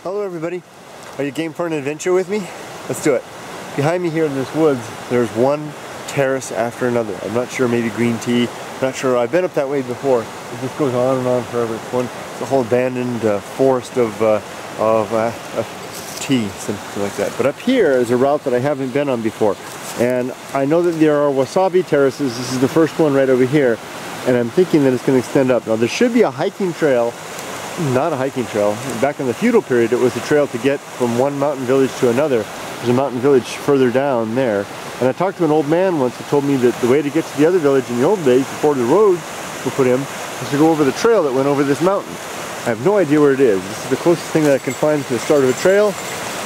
Hello everybody. Are you game for an adventure with me? Let's do it. Behind me here in this woods, there's one terrace after another. I'm not sure, maybe green tea. I'm not sure. I've been up that way before. It just goes on and on forever. It's a whole abandoned forest of tea, something like that. But up here is a route that I haven't been on before. And I know that there are wasabi terraces. This is the first one right over here. And I'm thinking that it's going to extend up. Now there should be a hiking trail. Not a hiking trail. Back in the feudal period, it was a trail to get from one mountain village to another. There's a mountain village further down there. And I talked to an old man once who told me that the way to get to the other village in the old days, before the roads were put in, was to go over the trail that went over this mountain. I have no idea where it is. This is the closest thing that I can find to the start of a trail.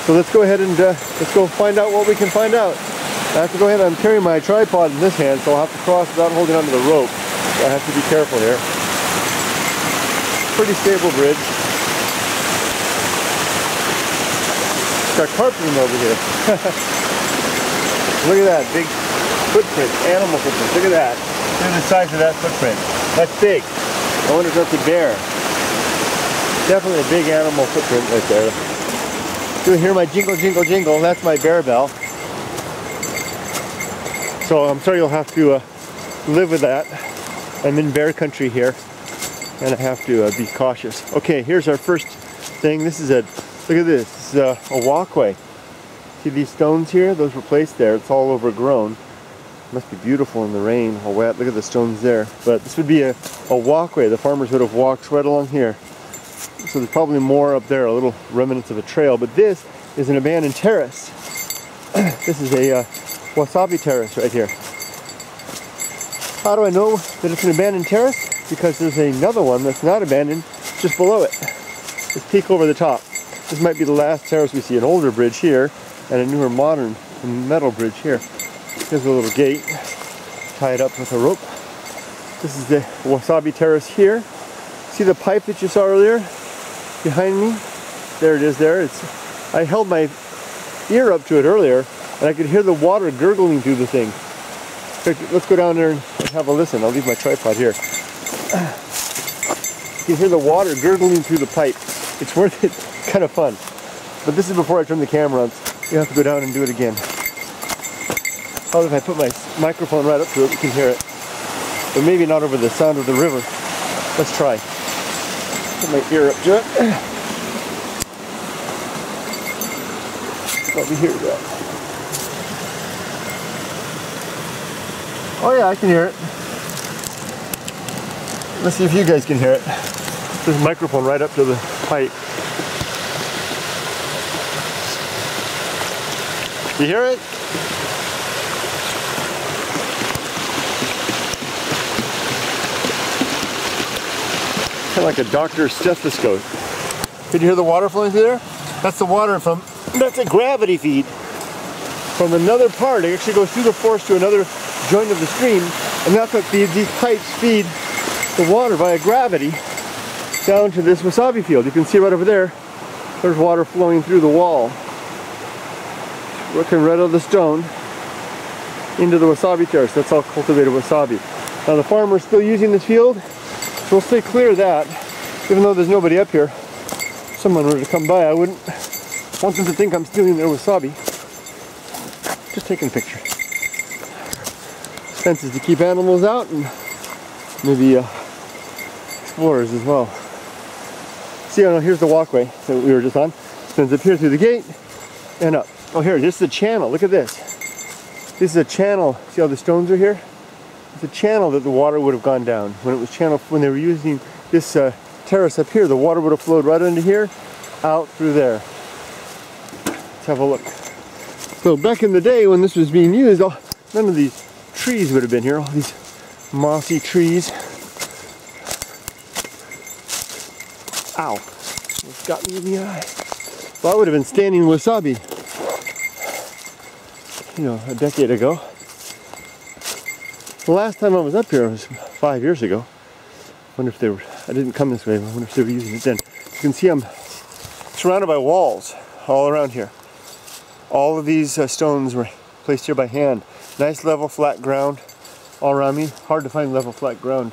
So let's go ahead and let's go find out what we can find out. I have to go ahead. I'm carrying my tripod in this hand, so I'll have to cross without holding onto the rope. So I have to be careful here. Pretty stable bridge. It's got carpeting over here. Look at that big footprint, animal footprint. Look at that. Look at the size of that footprint. That's big. I wonder if that's a bear. Definitely a big animal footprint right there. You hear my jingle, jingle, jingle. That's my bear bell. So I'm sorry you'll have to live with that. I'm in bear country here. And I have to be cautious. Okay, here's our first thing. This is look at this. This is a walkway. See these stones here? Those were placed there. It's all overgrown. Must be beautiful in the rain, all wet. Look at the stones there. But this would be a walkway. The farmers would have walked right along here. So there's probably more up there, a little remnants of a trail. But this is an abandoned terrace. This is a wasabi terrace right here. How do I know that it's an abandoned terrace? Because there's another one that's not abandoned just below it. Let's peek over the top. This might be the last terrace we see. An older bridge here and a newer modern metal bridge here. There's a little gate tied up with a rope. This is the wasabi terrace here. See the pipe that you saw earlier behind me? There it is there. I held my ear up to it earlier and I could hear the water gurgling through the thing. Let's go down there and have a listen. I'll leave my tripod here. You can hear the water gurgling through the pipe. It's worth it. Kind of fun. But this is before I turn the camera on. You have to go down and do it again. Probably if I put my microphone right up to it, we can hear it. But maybe not over the sound of the river. Let's try. Put my ear up to it. Probably hear that. Oh yeah, I can hear it. Let's see if you guys can hear it. There's a microphone right up to the pipe. You hear it? Kind of like a doctor's stethoscope. Can you hear the water flowing through there? That's the water that's a gravity feed from another part. It actually goes through the forest to another joint of the stream, and that's what these pipes feed the water via gravity down to this wasabi field. You can see right over there, there's water flowing through the wall, working right out of the stone into the wasabi terrace. That's all cultivated wasabi. Now the farmer's still using this field, so we'll stay clear of that. Even though there's nobody up here, if someone were to come by, I wouldn't want them to think I'm stealing their wasabi. Just taking a picture. This fence is to keep animals out and maybe explorers as well. See, here's the walkway that we were just on. Spins up here through the gate and up. Oh, here, this is a channel. Look at this. This is a channel. See how the stones are here? It's a channel that the water would have gone down. When they were using this terrace up here, the water would have flowed right under here, out through there. Let's have a look. So back in the day when this was being used, none of these trees would have been here. All these mossy trees. Ow, it's got me in the eye. Well, I would have been standing wasabi, a decade ago. The last time I was up here was 5 years ago. I wonder if I didn't come this way, but I wonder if they were using it then. You can see I'm surrounded by walls all around here. All of these stones were placed here by hand. Nice level flat ground all around me. Hard to find level flat ground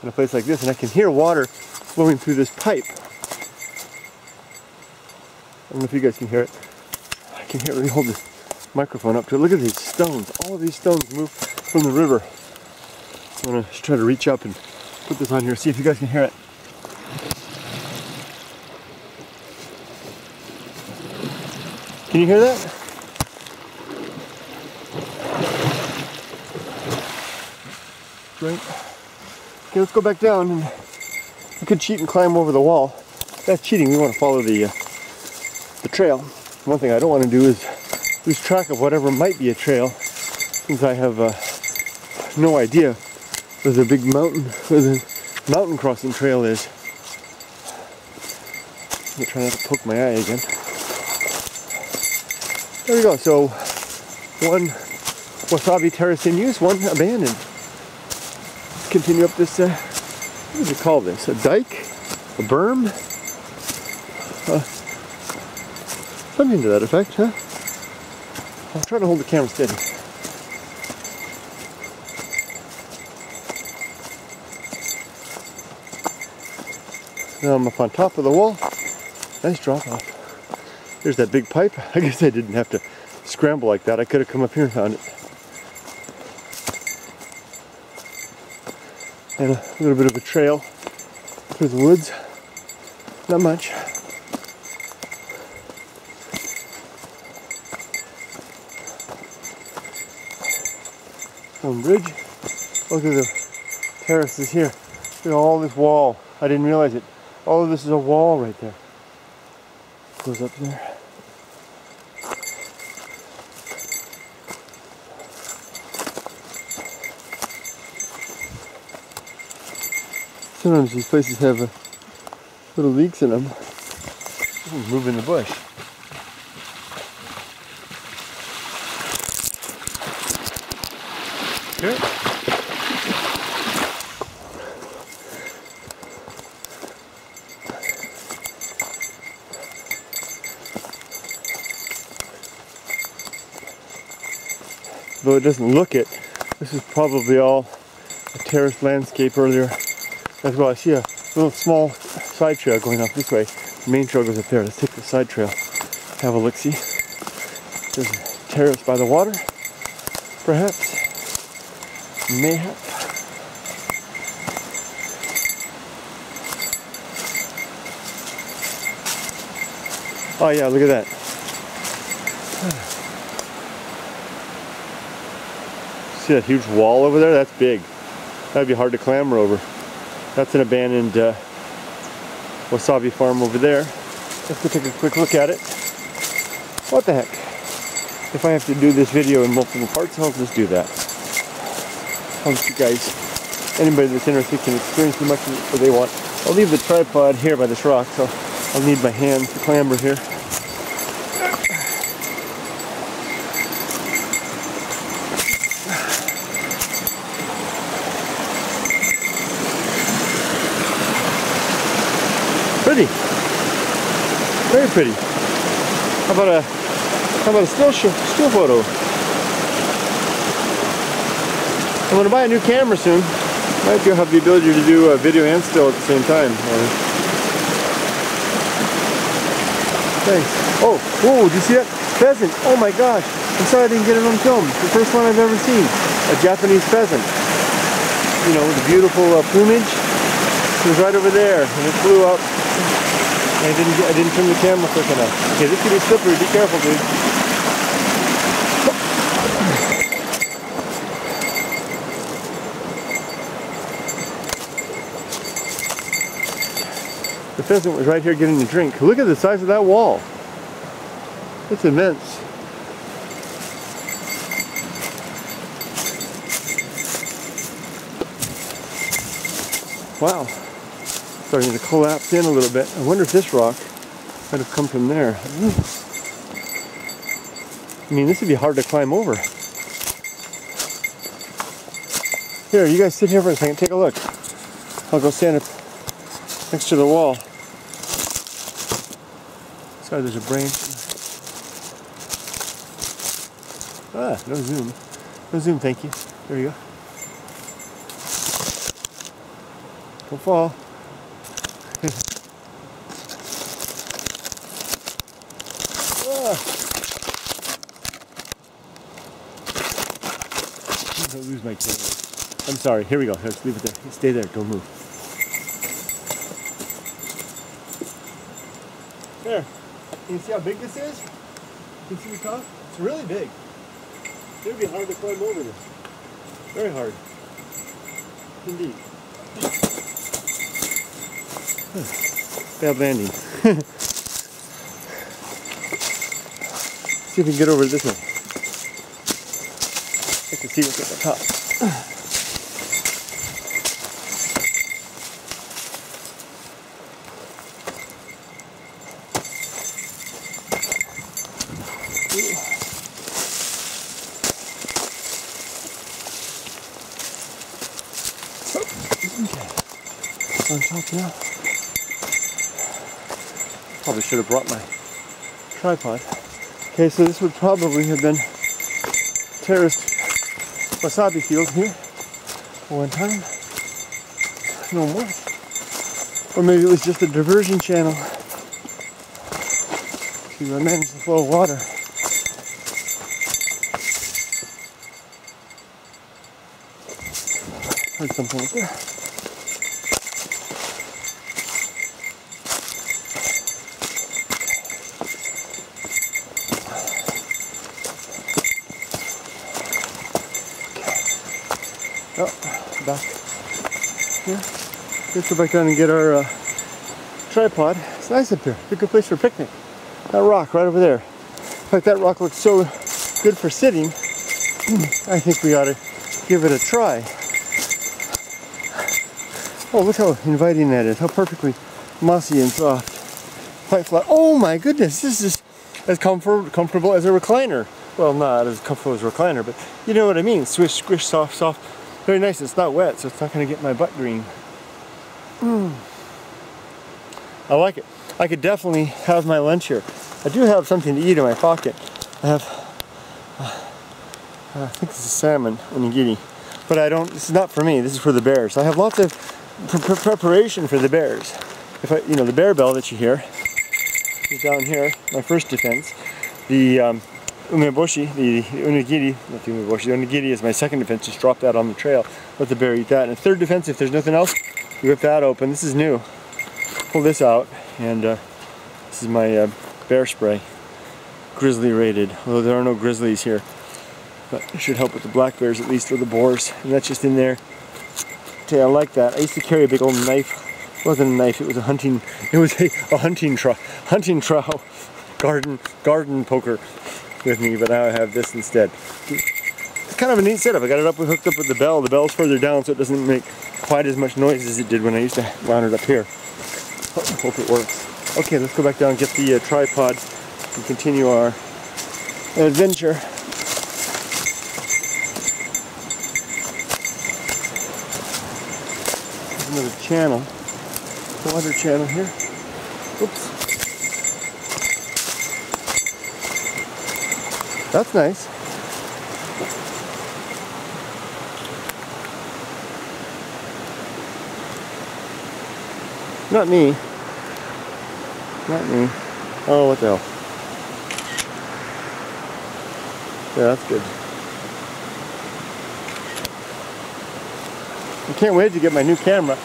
in a place like this, and I can hear water flowing through this pipe. I don't know if you guys can hear it. I can hear it. Let me hold the microphone up to it. Look at these stones. All of these stones move from the river. I'm going to try to reach up and put this on here, see if you guys can hear it. Can you hear that? Right. Okay, let's go back down. And we could cheat and climb over the wall. That's cheating. We want to follow the trail. One thing I don't want to do is lose track of whatever might be a trail, since I have no idea where the big mountain, where the mountain crossing trail is. I'm trying not to poke my eye again. There we go. So one wasabi terrace in use, one abandoned. Let's continue up this. What do you call this? A dike? A berm? Something to that effect, huh? I'll try to hold the camera steady. Now I'm up on top of the wall. Nice drop off. There's that big pipe. I guess I didn't have to scramble like that. I could have come up here and found it. And a little bit of a trail through the woods. Not much. Stone bridge. Look at the terraces here. Look at all this wall. I didn't realize it. All of this is a wall right there. Goes up there. Sometimes these places have little leaks in them. Move in the bush. Okay. Though it doesn't look it, this is probably all a terraced landscape earlier as well. I see a little small side trail going up this way. The main trail goes up there. Let's take the side trail. Have a look-see. There's a terrace by the water, perhaps. Mayhap. Oh yeah, look at that. See that huge wall over there? That's big. That'd be hard to clamber over. That's an abandoned wasabi farm over there. Let's go take a quick look at it. What the heck? If I have to do this video in multiple parts, I'll just do that. I'll let you guys, anybody that's interested can experience as much as they want. I'll leave the tripod here by this rock, so I'll need my hands to clamber here. Pretty. Very pretty. How about a still photo? I'm going to buy a new camera soon. Might have the ability to do a video and still at the same time. Thanks. Oh, whoa, did you see that? Pheasant. Oh my gosh. I'm sorry I didn't get it on film. It's the first one I've ever seen. A Japanese pheasant. You know, with the beautiful plumage. It was right over there, and it flew up. I didn't turn the camera quick enough. Okay, this could be slippery. Be careful, dude. The pheasant was right here getting a drink. Look at the size of that wall. It's immense. Wow. Starting to collapse in a little bit. I wonder if this rock might have come from there. I mean, this would be hard to climb over. Here, you guys sit here for a second. Take a look. I'll go stand up next to the wall. Sorry, there's a branch. Ah, no zoom. No zoom, thank you. There you go. Don't fall. I'll lose my camera. I'm sorry. Here we go. Let's leave it there. Stay there. Don't move. There. Can you see how big this is? Can you see the top? It's really big. It would be hard to climb over this. Very hard. Indeed. Bad landing. See if we can get over this way. I can see what's at the top. Okay. On top now. Probably should have brought my tripod. Okay, so this would probably have been terraced wasabi field here one time. No more. Or maybe it was just a diversion channel to manage the flow of water. Heard something like that. Oh, back here. Let's go back down and get our tripod. It's nice up here. It's a good place for a picnic. That rock right over there. In fact, that rock looks so good for sitting. I think we ought to give it a try. Oh, look how inviting that is. How perfectly mossy and soft. Quite flat. Oh my goodness, this is as comfortable as a recliner. Well, not as comfortable as a recliner, but you know what I mean. Swish, squish, soft, soft. Very nice. It's not wet, so it's not going to get my butt green. I like it. I could definitely have my lunch here. I do have something to eat in my pocket. I have, I think this is salmon onigiri, but I don't. This is not for me. This is for the bears. I have lots of preparation for the bears. If I, the bear bell that you hear is down here. My first defense. The umeboshi, the onigiri, not the umeboshi, the onigiri is my second defense. Just drop that on the trail, let the bear eat that. And third defense, if there's nothing else, you rip that open. This is new. Pull this out, and this is my bear spray, grizzly rated. Although there are no grizzlies here, but it should help with the black bears at least, or the boars. And that's just in there. Okay, I like that. I used to carry a big old knife. It wasn't a knife. It was a hunting. It was a hunting trowel, garden poker with me, but now I have this instead. It's kind of a neat setup. I got it hooked up with the bell. The bell's further down, so it doesn't make quite as much noise as it did when I used to mount it up here. Hope it works. Okay, let's go back down and get the tripod and continue our adventure. There's another channel, water channel here. Oops. That's nice. Not me. Not me. Oh, what the hell. Yeah, that's good. I can't wait to get my new camera.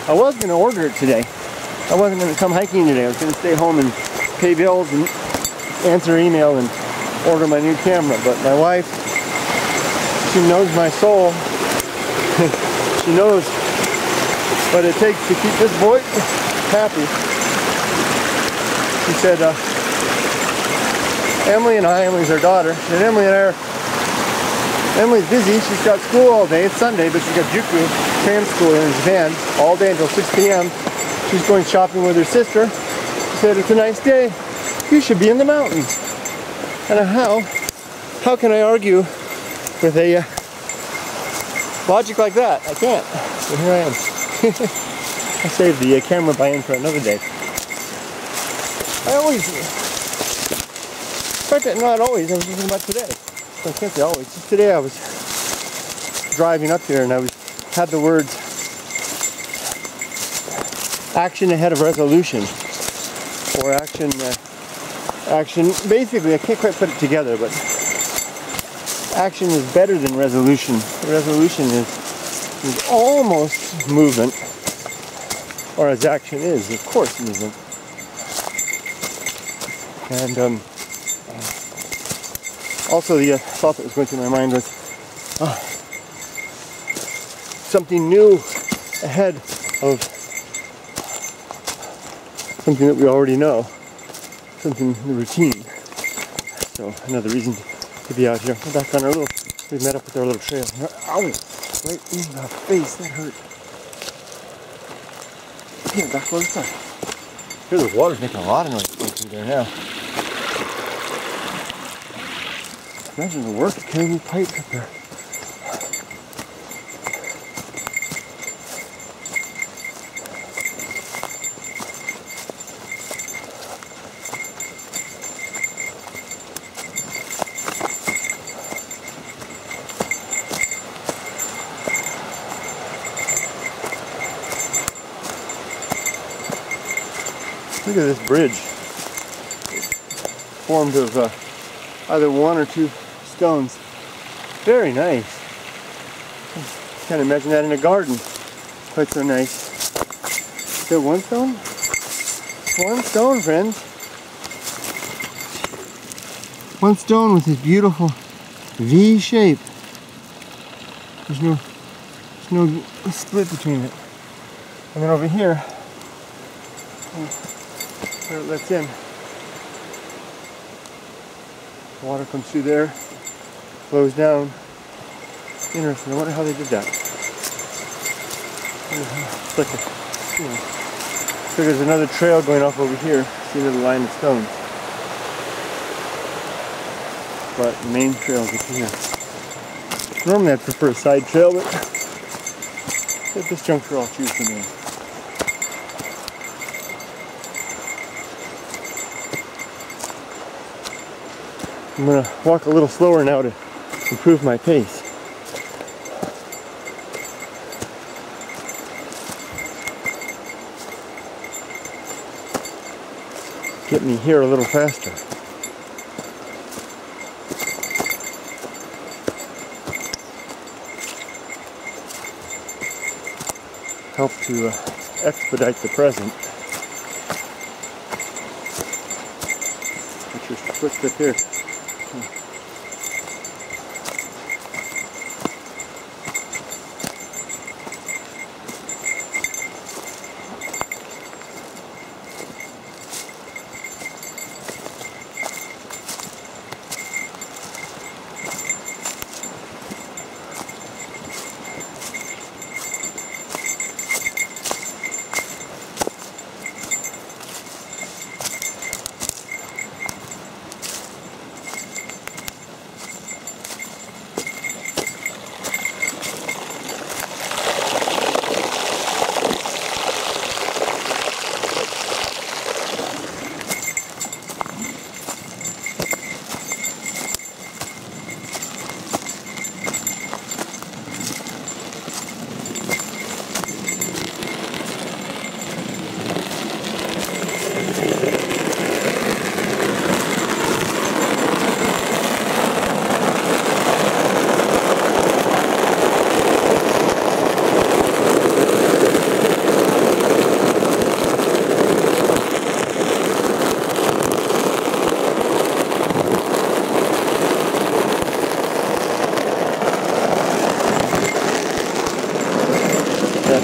I was going to order it today. I wasn't going to come hiking today. I was going to stay home and pay bills and answer email and order my new camera, but my wife, she knows my soul. She knows what it takes to keep this boy happy. She said, Emily's our daughter, and Emily's busy. She's got school all day. It's Sunday, but she's got Juku tram school in Japan all day until 6 p.m. She's going shopping with her sister. She said, it's a nice day. You should be in the mountains. And how can I argue with a logic like that? I can't. So here I am. I saved the camera buy-in for another day. I always, in fact, not always, I was thinking about today. So I can't say always. Just today I was driving up here and I had the words action ahead of resolution, or action action. Basically, I can't quite put it together, but action is better than resolution. Resolution is almost movement, or as action is, of course, movement. And also the thought that was going through my mind was something new ahead of something that we already know, something in the routine. So another reason to be out here. We're back on our little, we met up with our little trail. Ow! Right in the face, that hurt. Yeah, back close time. Here the water's making a lot of noise going through there now. Imagine the work of carrying these pipes up there. Look at this bridge. It's formed of either one or two stones. Very nice. Can't imagine that in a garden. Quite so nice. Is it one stone? One stone, friends. One stone with this beautiful V shape. There's no split between it. And then over here, where it lets in, water comes through there, flows down. Interesting. I wonder how they did that. It's like so there's another trail going off over here. See another line of stones. But the main trail is up here. Normally I'd prefer a side trail, but at this juncture I'll choose the main. I'm going to walk a little slower now to improve my pace. Get me here a little faster. Help to expedite the present. Put your footstep here.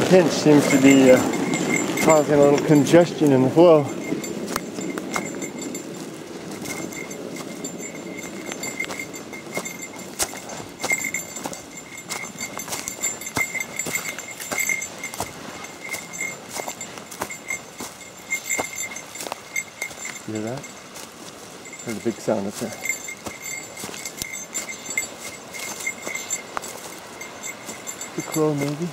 Pinch seems to be causing a little congestion in the flow. You hear that? There's a big sound up there. The crow, maybe.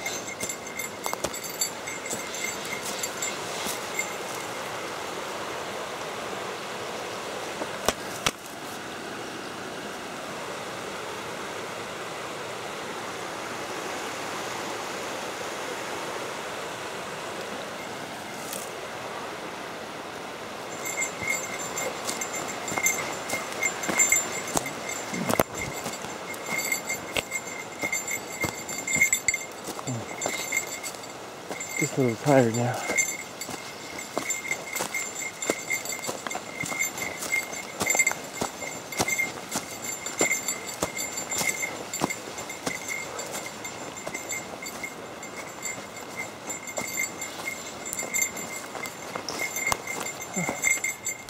a little tired now.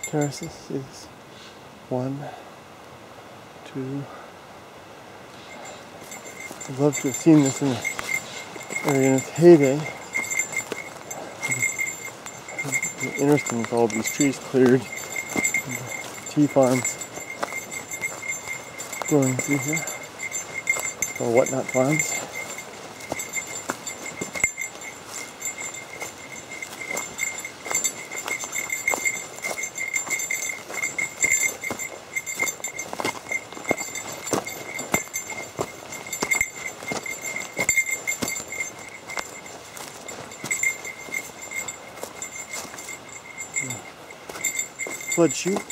Terraces is 1, 2. I'd love to have seen this in the area in its heyday. It's interesting with all these trees cleared, and tea farms growing through here, or whatnot farms. Flood chute.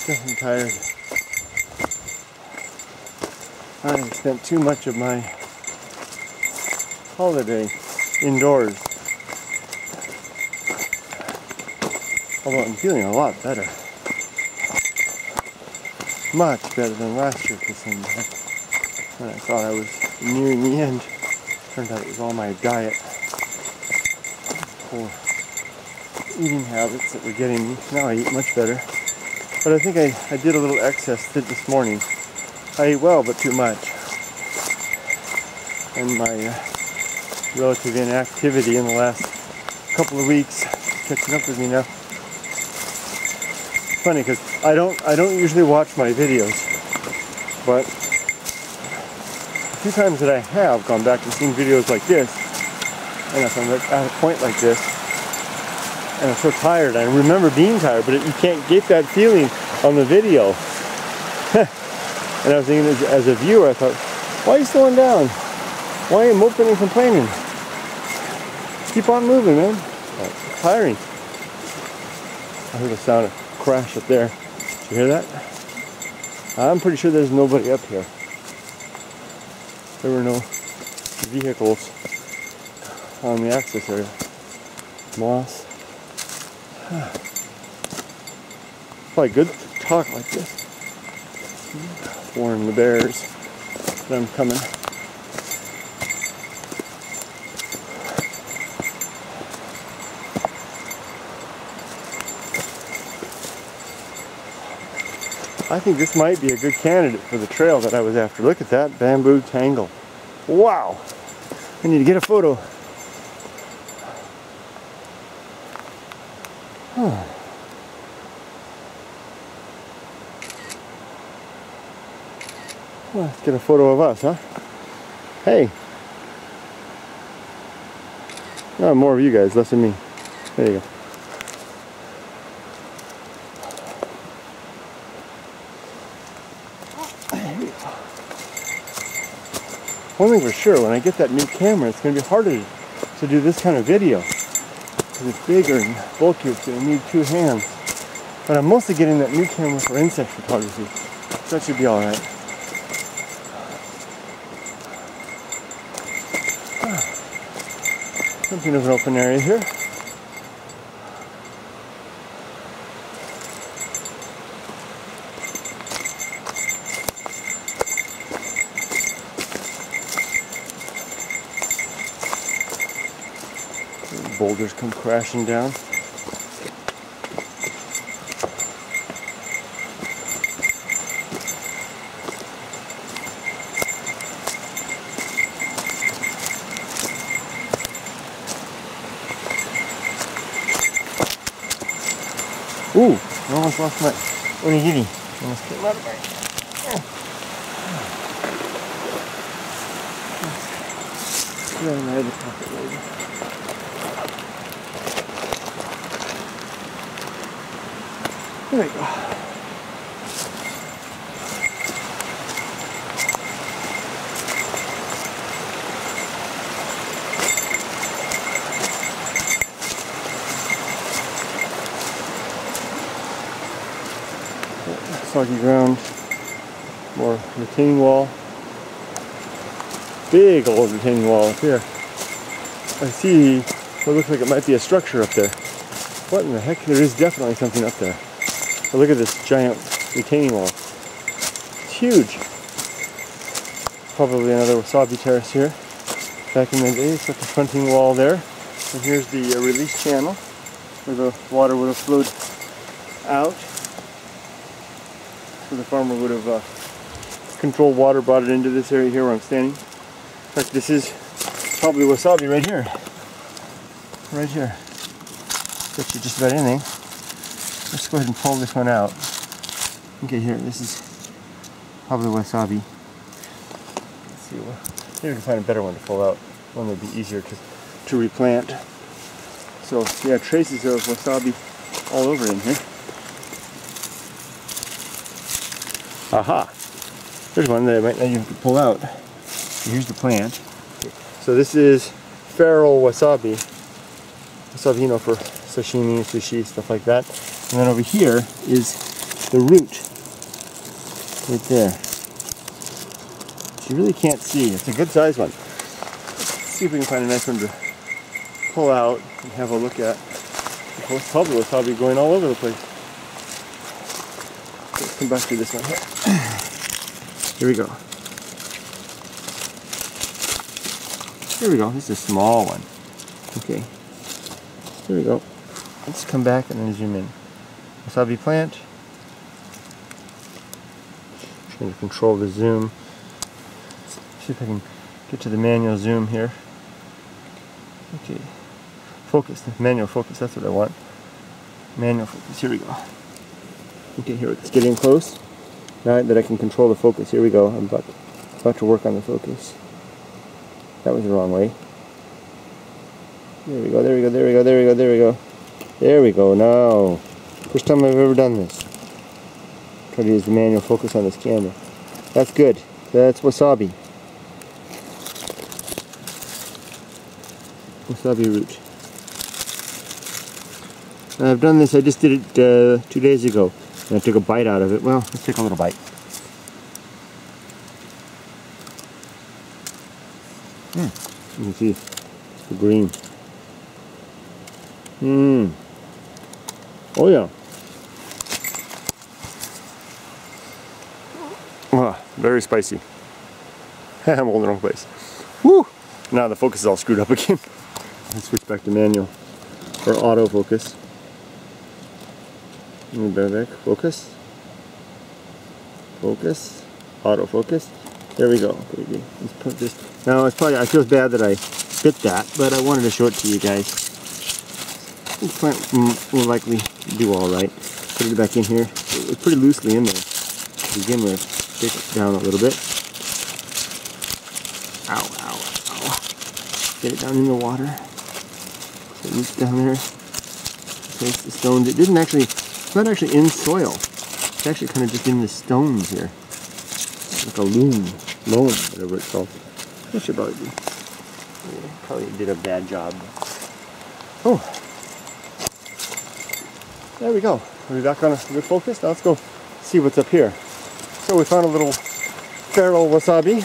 Definitely tired. I spent too much of my holiday indoors. Although I'm feeling a lot better. Much better than last year for some time. When I thought I was nearing the end. Turned out it was all my diet. Poor eating habits that were getting me. Now I eat much better. But I think I did a little excess this morning. I ate well, but too much. And my relative inactivity in the last couple of weeks catching up with me now. Funny because I don't usually watch my videos, but a few times that I have gone back and seen videos like this, and if I'm at a point like this, and I'm so tired, I remember being tired, but you can't get that feeling on the video. And I was thinking, as a viewer, I thought, why are you slowing down? Why are you moping and complaining? Keep on moving, man. It's tiring. I heard a sound of crash up there. Did you hear that? I'm pretty sure there's nobody up here. There were no vehicles on the access area. Moss. Probably good to talk like this. Warn the bears that I'm coming. I think this might be a good candidate for the trail that I was after. Look at that bamboo tangle. Wow! I need to get a photo. Huh. Well, let's get a photo of us, huh? Hey! Oh, more of you guys, less of me. There you go. One thing for sure, when I get that new camera, it's going to be harder to do this kind of video. Because it's bigger and bulkier, it's going to need 2 hands. But I'm mostly getting that new camera for insect photography. So that should be alright. Something of an open area here. Boulders come crashing down. Ooh, I almost lost my onigiri. Almost came out of my... Put it in my other pocket later. There we go. Soggy ground, more retaining wall. big old retaining wall up here. I see what looks like it might be a structure up there. What in the heck? There is definitely something up there. But look at this giant retaining wall. It's huge. Probably another wasabi terrace here. Back in the day, it's like a fronting wall there. And here's the release channel where the water would have flowed out. So the farmer would have controlled water, brought it into this area here where I'm standing. In fact, this is probably wasabi right here. Right here. Bet you just about anything. Let's go ahead and pull this one out. Okay, here, this is probably wasabi. Let's see, maybe we can find a better one to pull out. One that would be easier to replant. So, yeah, traces of wasabi all over in here. Aha! There's one that I might not even pull out. Here's the plant. So this is feral wasabi. Wasabi, you know, for sashimi, sushi, stuff like that. And then over here is the root. Right there. You really can't see. It's a good sized one. Let's see if we can find a nice one to pull out and have a look at. It's probably wasabi going all over the place. Let's come back to this one here. Here we go. Here we go. This is a small one. Okay. Here we go. Let's come back and then zoom in. Wasabi plant. I'm trying to control the zoom. See if I can get to the manual zoom here. Okay. Focus. Manual focus. That's what I want. Manual focus. Here we go. Okay, here it's getting close. Now that I can control the focus, here we go. I'm about to work on the focus. That was the wrong way. There we go, there we go, there we go, there we go, there we go. There we go, now. First time I've ever done this. Try to use the manual focus on this camera. That's good. That's wasabi. Wasabi root. I've done this, I just did it 2 days ago. And I took a bite out of it. Well, let's take a little bite. You can see the green. Oh yeah. Very spicy. I'm holding the wrong place. Woo! Now the focus is all screwed up again. Let's switch back to manual or autofocus. Back. Focus. Focus. Autofocus. There we go. Okay, let's put this. Now it's probably, I feel bad that I bit that, but I wanted to show it to you guys. This plant will likely do all right. Put it back in here. It's pretty loosely in there to begin with. Take it down a little bit. Ow, ow, ow. Get it down in the water. So it's down there. Place the stones. It didn't actually. It's not actually in soil. It's actually kind of just in the stones here. Like a loam, whatever it's called. I should probably do. Yeah, probably did a bad job. Oh, there we go. Are we back on a good focus? Now let's go see what's up here. So we found a little feral wasabi.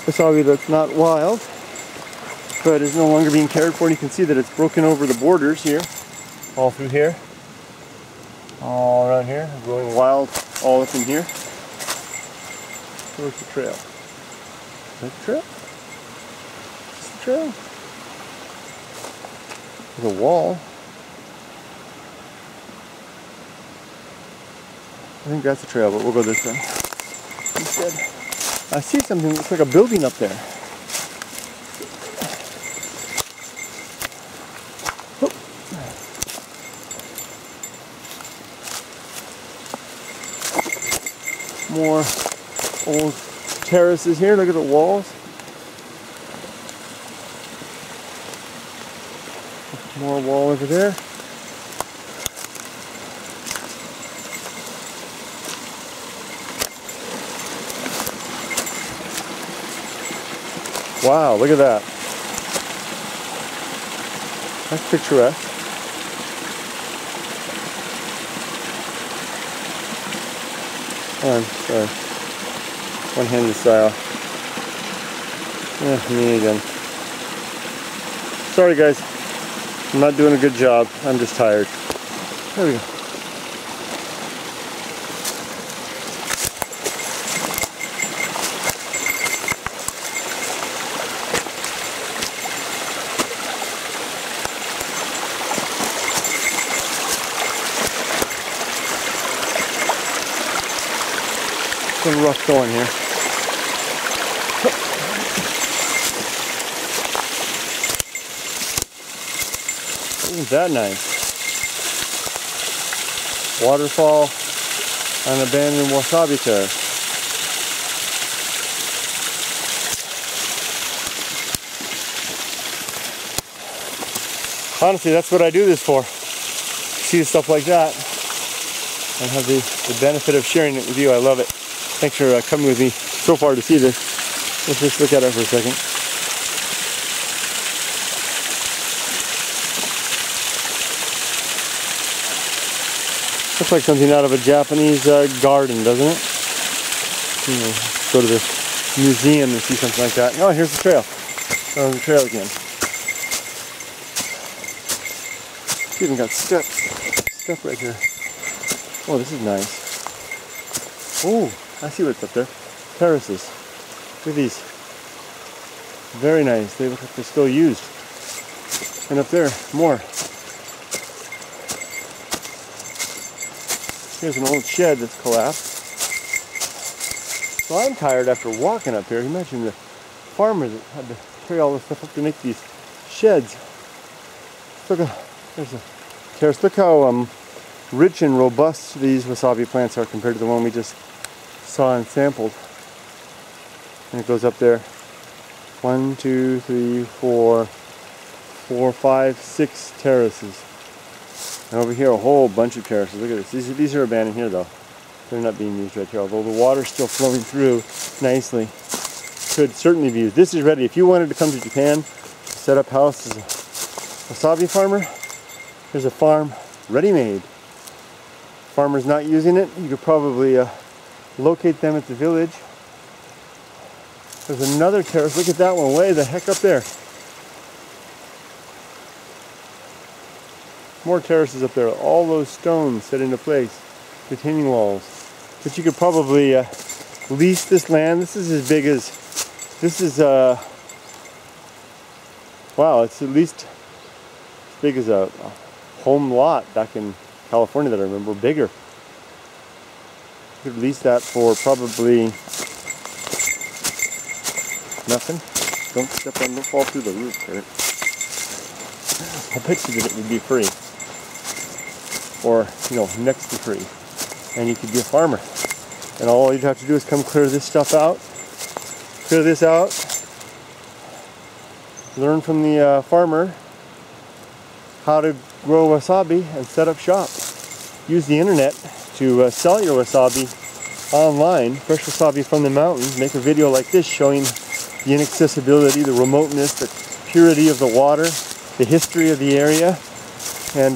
Wasabi that's not wild, but is no longer being cared for. And you can see that it's broken over the borders here, all through here. All around here, growing wild all up in here. Where's the trail? Is that the trail? Is this the trail? There's a wall. I think that's the trail, but we'll go this way instead. I see something that looks like a building up there. More old terraces here. Look at the walls. More wall over there. Wow, look at that. That's picturesque. Oh, I'm sorry. One-handed style. Me again. Sorry guys, I'm not doing a good job. I'm just tired. There we go. It's a little rough going here. Isn't that nice? Waterfall on abandoned wasabi terrace. Honestly, that's what I do this for. See stuff like that and have the benefit of sharing it with you. I love it. Thanks for coming with me so far to see this. Let's just look at it for a second. Looks like something out of a Japanese garden, doesn't it? Go to the museum and see something like that. Oh, here's the trail. Oh, the trail again. It's even got steps right here. Oh, this is nice. Oh, I see what's up there. Terraces. Look at these. Very nice. They look like they're still used. And up there, more. Here's an old shed that's collapsed. So I'm tired after walking up here. Imagine the farmer that had to carry all this stuff up to make these sheds. Look, there's a terrace. Look how rich and robust these wasabi plants are compared to the one we just saw and sampled. And it goes up there. 1, 2, 3, 4, 5, 6 terraces. And over here, a whole bunch of terraces. Look at this. These are abandoned here, though. They're not being used right here, although the water's still flowing through nicely. Could certainly be used. This is ready. If you wanted to come to Japan, set up house as a wasabi farmer, there's a farm ready-made. Farmer's not using it. You could probably locate them at the village. There's another terrace. Look at that one way the heck up there. More terraces up there. All those stones set into place. Retaining walls. But you could probably lease this land. This is as big as... This is... wow, it's at least as big as a home lot back in California that I remember. Bigger. You could lease that for probably... nothing. Don't step on, don't fall through the roof, Kurt. I bet you that it would be free. Or, you know, next to free. And you could be a farmer. And all you'd have to do is come clear this stuff out. Clear this out. Learn from the farmer how to grow wasabi and set up shop. Use the internet to sell your wasabi online. Fresh wasabi from the mountains. Make a video like this showing the inaccessibility, the remoteness, the purity of the water, the history of the area, and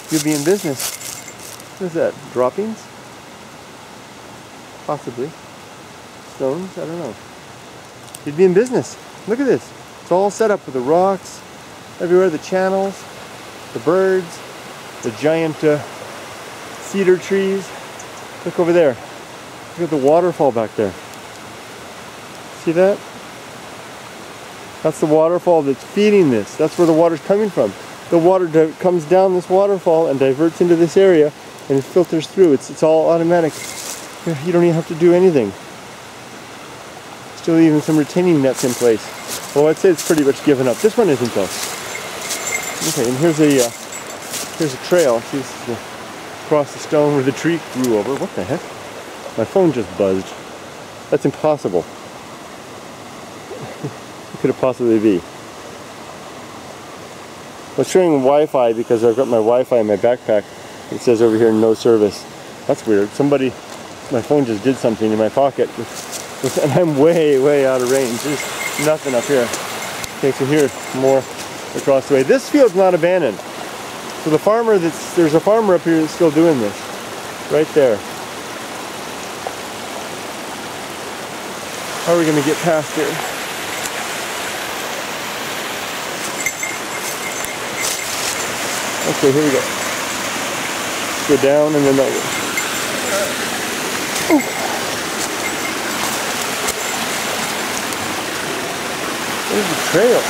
you'll be in business. What is that? Droppings? Possibly. Stones? I don't know. You'd be in business. Look at this. It's all set up with the rocks everywhere, the channels, the birds, the giant cedar trees. Look over there. Look at the waterfall back there. See that? That's the waterfall that's feeding this. That's where the water's coming from. The water comes down this waterfall and diverts into this area and it filters through. It's all automatic. You don't even have to do anything. Still even some retaining nets in place. Well, I'd say it's pretty much given up. This one isn't though. Okay, and here's a trail. See, this is across the stone where the tree grew over. What the heck? My phone just buzzed. That's impossible. What could it possibly be? I was showing Wi-Fi because I've got my Wi-Fi in my backpack. It says over here, no service. That's weird. My phone just did something in my pocket. And I'm way, way out of range. There's nothing up here. Okay, so here, more across the way. This field's not abandoned. So there's a farmer up here that's still doing this. Right there. How are we going to get past here? Okay, here we go. Go down and then over. There's the trail.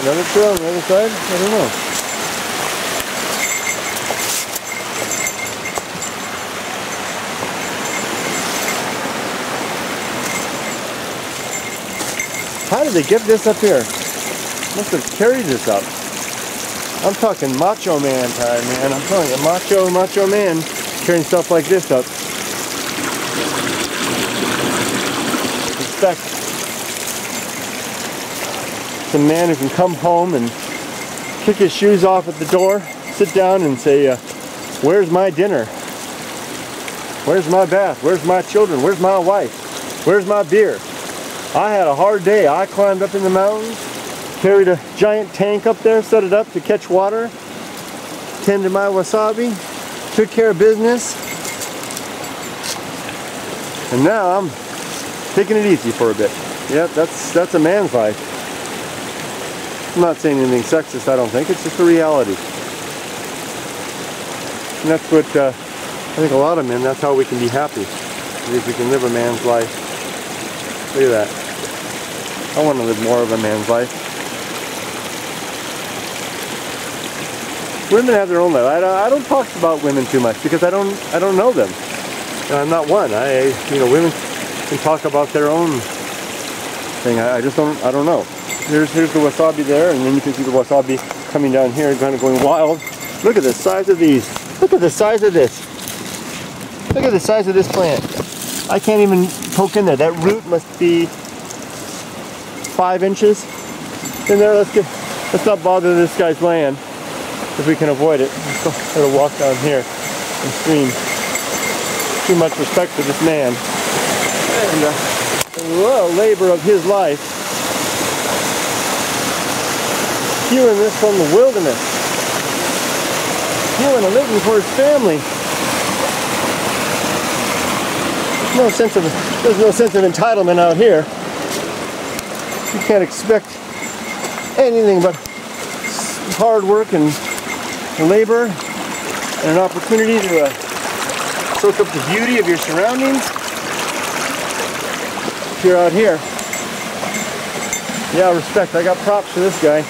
Another trail on the other side? I don't know. How did they get this up here? Must have carried this up. I'm talking macho man time, man. I'm telling you, macho man carrying stuff like this up. Respect. It's a man who can come home and kick his shoes off at the door, sit down and say, where's my dinner? Where's my bath? Where's my children? Where's my wife? Where's my beer? I had a hard day. I climbed up in the mountains, carried a giant tank up there, set it up to catch water, tended my wasabi, took care of business, and now I'm taking it easy for a bit. Yep, that's a man's life. I'm not saying anything sexist, I don't think. It's just a reality. And that's what I think a lot of men, that's how we can be happy. If we can live a man's life. Look at that. I want to live more of a man's life. Women have their own life. I don't talk about women too much because I don't know them. I'm not one. Women can talk about their own thing. I don't know. Here's the wasabi there, and then you can see the wasabi coming down here, kind of going wild. Look at the size of these. Look at the size of this. Look at the size of this plant. I can't even poke in there. That root must be 5 inches in there. Let's not bother this guy's land if we can avoid it. Let's go walk down here and stream. Too much respect for this man and the labor of his life, hewing this from the wilderness, hewing a living for his family. There's no sense of entitlement out here. You can't expect anything but hard work and labor and an opportunity to soak up the beauty of your surroundings. If you're out here, yeah, respect. I got props for this guy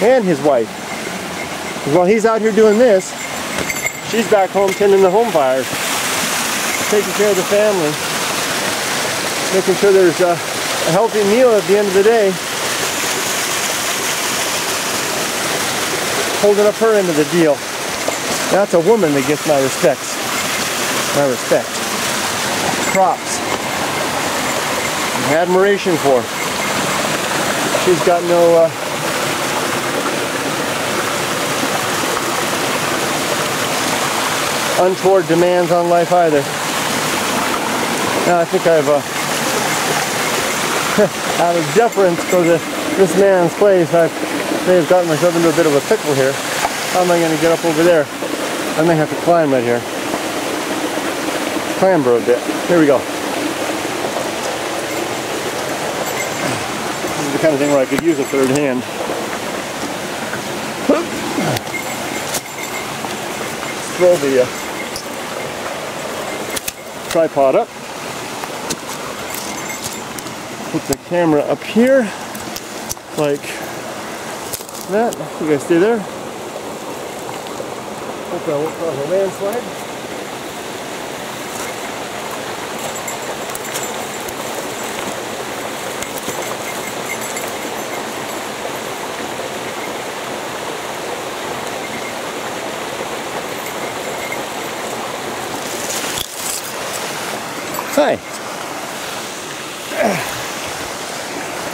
and his wife. While he's out here doing this, she's back home tending the home fires, taking care of the family, making sure there's a healthy meal at the end of the day, holding up her end of the deal. That's a woman that gets my respects. My respect. Props. Admiration for. She's got no untoward demands on life either. Now I think I've out of deference for this man's place, I may have gotten myself into a bit of a pickle here. How am I going to get up over there? I may have to climb right here. Clamber a bit. Here we go. This is the kind of thing where I could use a third hand. Throw the tripod up. Put the camera up here, like that. You guys stay there. Hope I won't cause a landslide. Hi.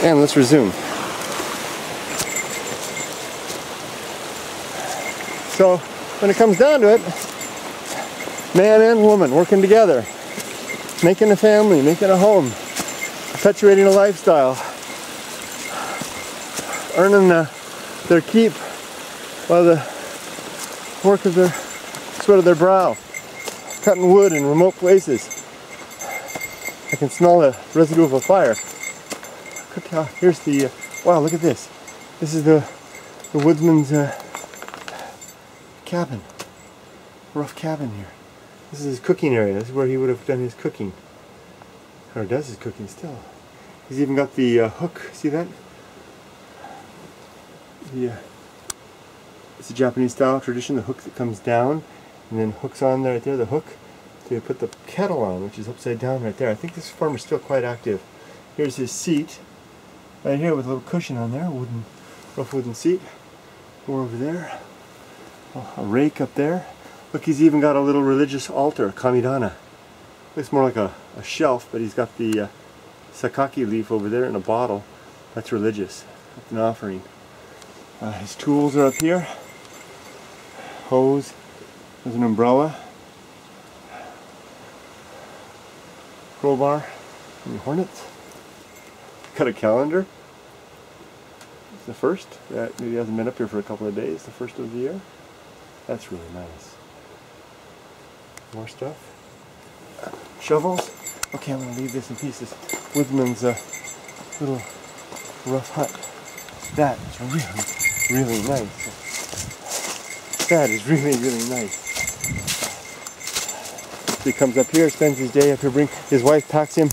And let's resume. So when it comes down to it, man and woman working together, making a family, making a home, perpetuating a lifestyle, earning their keep by the work of their sweat of their brow, cutting wood in remote places. I can smell the residue of a fire. Here's the, wow, look at this. This is the the woodman's cabin. Rough cabin here. This is his cooking area. This is where he would have done his cooking. Or does his cooking still. He's even got the hook. See that? Yeah. It's a Japanese style tradition. The hook that comes down and then hooks on there right there. The hook to put the kettle on, which is upside down right there. I think this farmer's still quite active. Here's his seat. Right here with a little cushion on there. Rough wooden seat. More over there. A rake up there. Look, he's even got a little religious altar, kamidana. Looks more like a shelf, but he's got the sakaki leaf over there in a bottle. That's religious. That's an offering. His tools are up here. Hose. There's an umbrella. Crowbar. Any hornets. Got a calendar. It's the first. That maybe hasn't been up here for a couple of days. The first of the year. That's really nice. More stuff. Shovels. Okay, I'm going to leave this in pieces. Woodman's little rough hut. That is really, really nice. That is really, really nice. He comes up here, spends his day up here. His wife packs him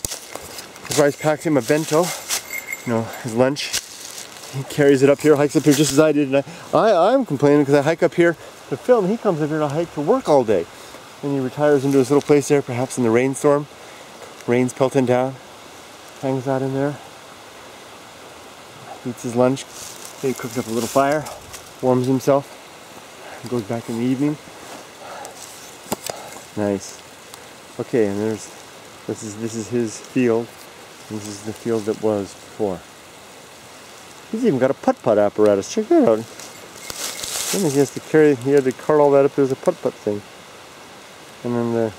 a bento, you know, his lunch. He carries it up here, hikes up here just as I did. And I'm complaining because I hike up here to film. He comes up here to hike to work all day. And he retires into his little place there, perhaps in the rainstorm. Rain's pelting down. Hangs out in there. Eats his lunch. He cooks up a little fire. Warms himself. And goes back in the evening. Nice. Okay, and this is his field. This is the field that was before. He's even got a putt-putt apparatus. Check that out. He had to cart all that up. There's a putt-putt thing. And then the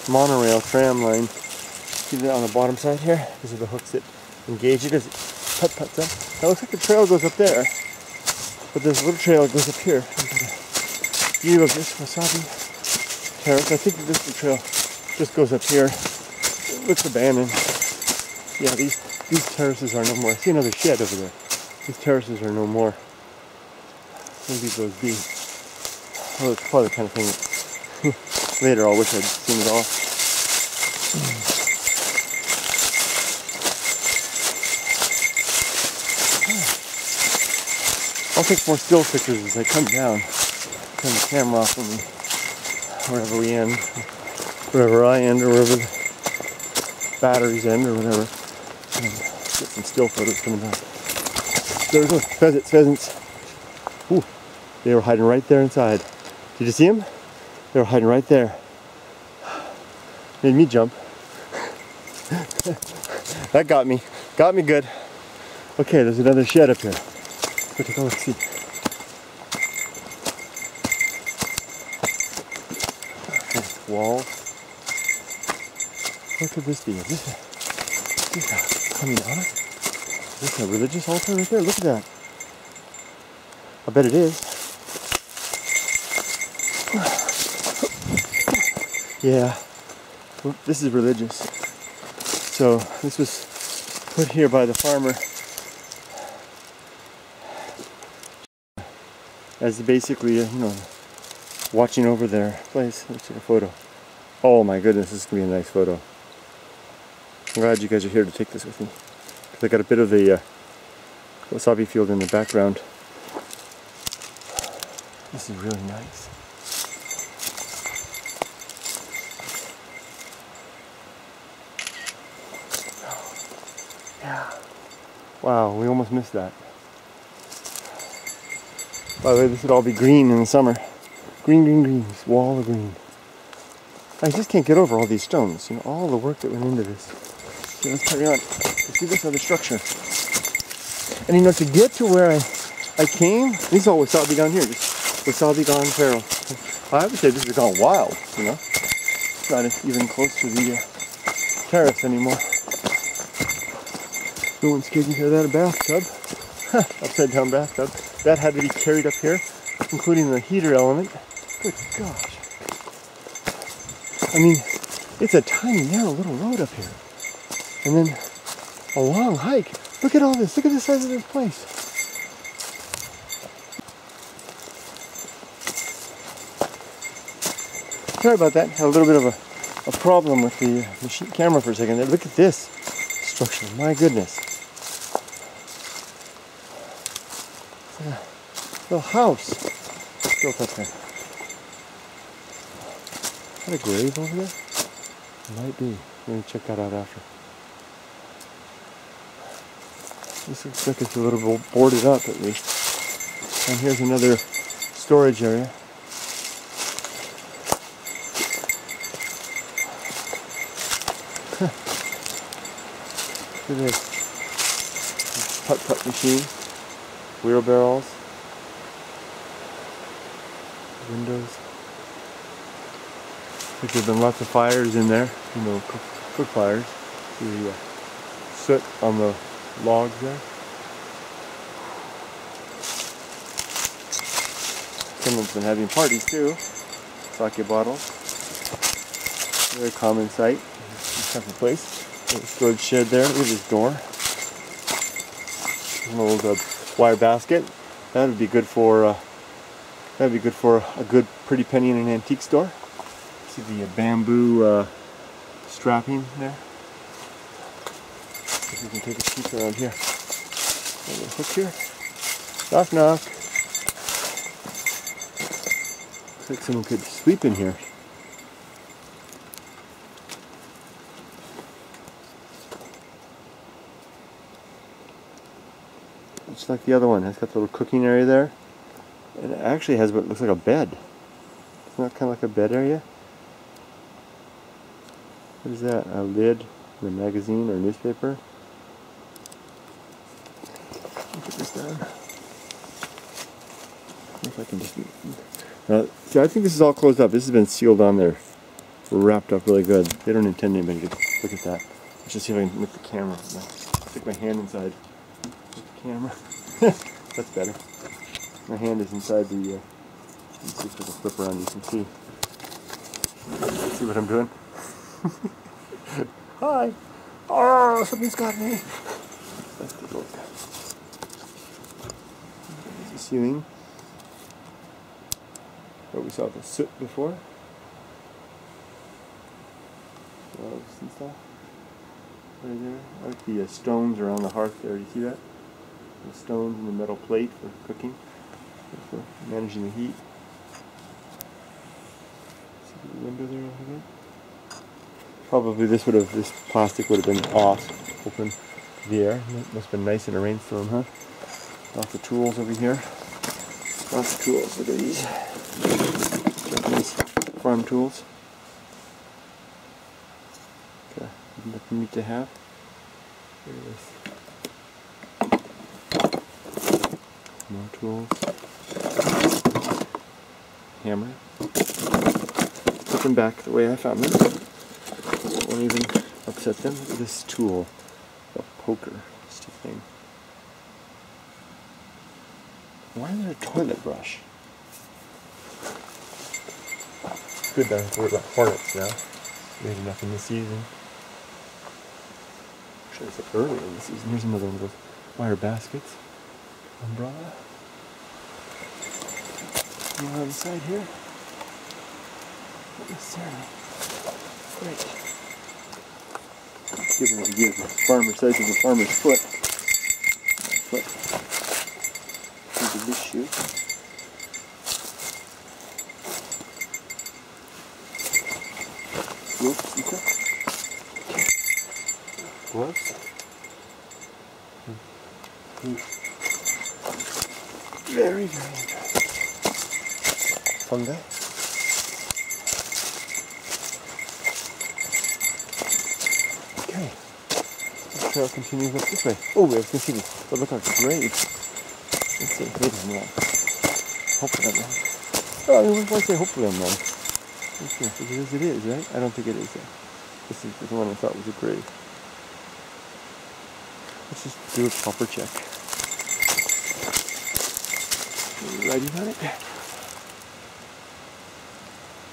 monorail tram line. See that on the bottom side here? These are the hooks that engage it as it putt-putts up. Now it looks like the trail goes up there. But there's a little trail that goes up here. View of this wasabi terrace. I think that this trail just goes up here. It looks abandoned. Yeah, these terraces are no more. I see another shed over there. These terraces are no more. Maybe those be. Oh, it's probably the kind of thing that later I'll wish I'd seen it all. I'll take more still pictures as I come down. Turn the camera off when wherever we end. Wherever I end or wherever the batteries end or whatever. And get some still photos coming down. There's those pheasants. Ooh, they were hiding right there inside. Did you see them? They were hiding right there. Made me jump. That got me. Got me good. Okay, there's another shed up here. Let's take a look, see. This wall. What could this be? Is this a kamidana? Is this a religious altar right there? Look at that. I bet it is. Yeah. Well, this is religious. So this was put here by the farmer as basically, you know, watching over their place. Let's take a photo. Oh my goodness, this is going to be a nice photo. I'm glad you guys are here to take this with me. Because I got a bit of the wasabi field in the background. This is really nice. Yeah. Wow, we almost missed that. By the way, this would all be green in the summer. Green, green, green. This wall of green. I just can't get over all these stones. You know, all the work that went into this. Okay, let's carry on. You see this other structure. And you know, to get to where I came, this is all wasabi down here. Just wasabi gone feral. I would say this has gone wild, you know. It's not even close to the terrace anymore. No one's taking care of that. A bathtub. Upside down bathtub. That had to be carried up here, including the heater element. Good gosh. I mean, it's a tiny, narrow little road up here. And then a long hike. Look at all this. Look at the size of this place. Sorry about that. Had a little bit of a problem with the machine camera for a second there. Look at this structure. My goodness. It's like a little house built up there. Is that a grave over there? It might be. I'm going to check that out after. This looks like it's a little boarded up at least. And here's another storage area. Look at this. Putt-putt machine. Wheelbarrows. Windows. Looks like there have been lots of fires in there. You know, cook fires. See the soot on the logs there. Someone's been having parties too. Sake bottles. Very common sight. This type of place. There's a storage shed there. Look at this door. An old wire basket. That would be good for a good pretty penny in an antique store. See the bamboo strapping there. See if we can take a peek around here. Got a little hook here. Knock knock. Looks like someone could sleep in here. Just like the other one. It's got the little cooking area there. And it actually has what looks like a bed. Isn't that kind of like a bed area? What is that? A lid in a magazine or a newspaper? Put this down. If I can just... see, I think this is all closed up. This has been sealed on there. Wrapped up really good. They don't intend anybody to look at that. Let's just see if I can make the camera. Stick my hand inside the camera. That's better. My hand is inside the... let's see if I can flip around. You can see. See what I'm doing? Hi! Oh, something's got me! Let's take a look. There's the ceiling. Where we saw the soot before. Gloves and stuff. Right there. I like the stones around the hearth there. Do you see that? The stones and the metal plate for cooking. For managing the heat. See the window there over there? Probably this plastic would have been off, open to the air. It must have been nice in a rainstorm, huh? Lots of tools over here. Lots of tools. Look at these. Japanese farm tools. Okay, nothing neat to have. There it is. More tools. Hammer. Put them back the way I found them. Won't even upset them. Look at this tool. A poker stick thing. Why is there a toilet brush? It's good that we're about hornets now. Made enough in the season. Actually, it's like early in the season. Here's another one of those wire baskets. Umbrella. Anyone on the side here? Not necessarily. Great. Let's give an idea of the farmer size of the farmer's foot. My foot. Into this shoe. Gloves. Gloves. Very, very interesting. Fungi. Okay. The trail continues up this way. Oh, we have continued. But look like a grave. Let's see. Maybe I'm wrong. Hopefully I'm wrong. Oh, I mean, why say hopefully I'm wrong? Because it is, right? I don't think it is. This is the one I thought was a grave. Let's just do a proper check. Writing on it?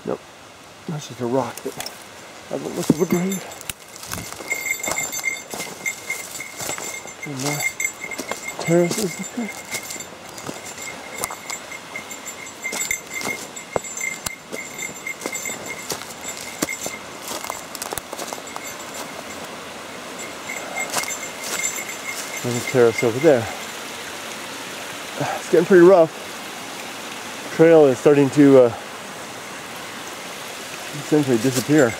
Nope. That's just a rock that doesn't look of a grave. And more terraces up there. There's a terrace over there. It's getting pretty rough. Trail is starting to essentially disappear.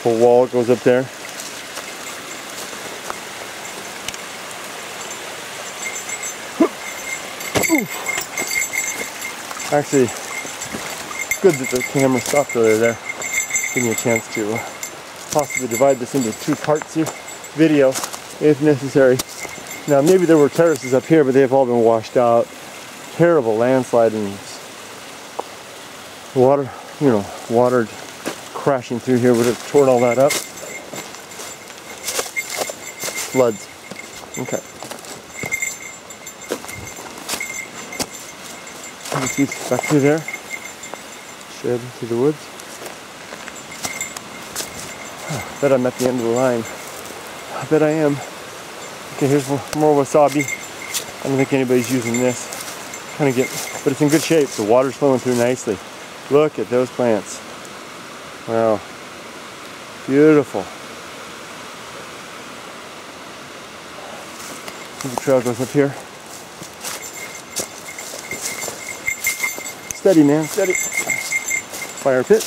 Whole wall goes up there. Actually, it's good that the camera stopped earlier there. Give me a chance to possibly divide this into 2 parts here, video if necessary. Now maybe there were terraces up here, but they've all been washed out. Terrible landslide and water, you know, water crashing through here would have torn all that up. Floods. Okay. Back through there. Shed to the woods. I bet I'm at the end of the line. I bet I am. Okay, here's more wasabi. I don't think anybody's using this. Kind of but it's in good shape. The water's flowing through nicely. Look at those plants. Wow. Beautiful. The trail goes up here. Steady, man, steady. Fire pit.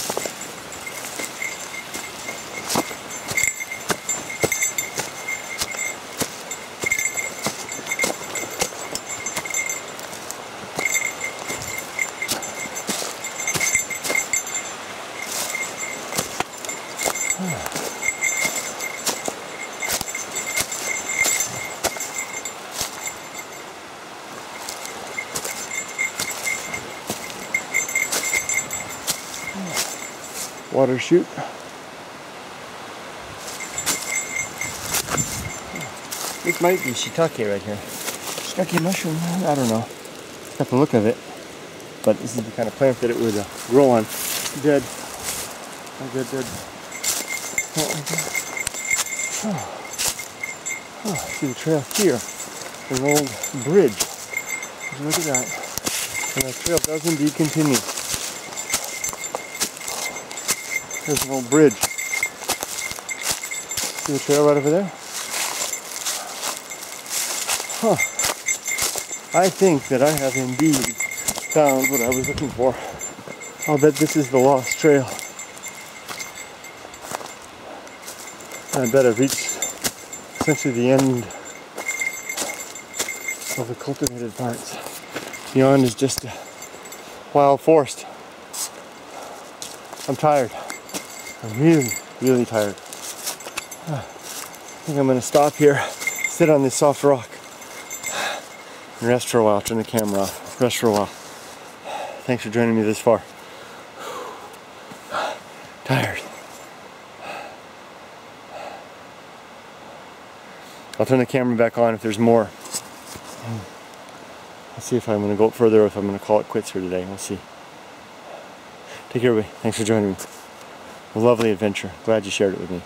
Water chute. This might be shiitake right here. Shiitake mushroom, I don't know. Got the look of it. But this is the kind of plant that it would grow on. Dead. Oh, dead. Oh, see the trail here. There's an old bridge. Look at that. And that trail does indeed continue. There's an old bridge. See the trail right over there? Huh. I think that I have indeed found what I was looking for. I'll bet this is the lost trail. I bet I've reached essentially the end of the cultivated parts. Beyond is just a wild forest. I'm tired. I'm really, really tired. I think I'm going to stop here, sit on this soft rock, and rest for a while. Turn the camera off. Rest for a while. Thanks for joining me this far. Tired. I'll turn the camera back on if there's more. I'll see if I'm going to go further or if I'm going to call it quits for today. We'll see. Take care, everybody. Thanks for joining me. A lovely adventure. Glad you shared it with me.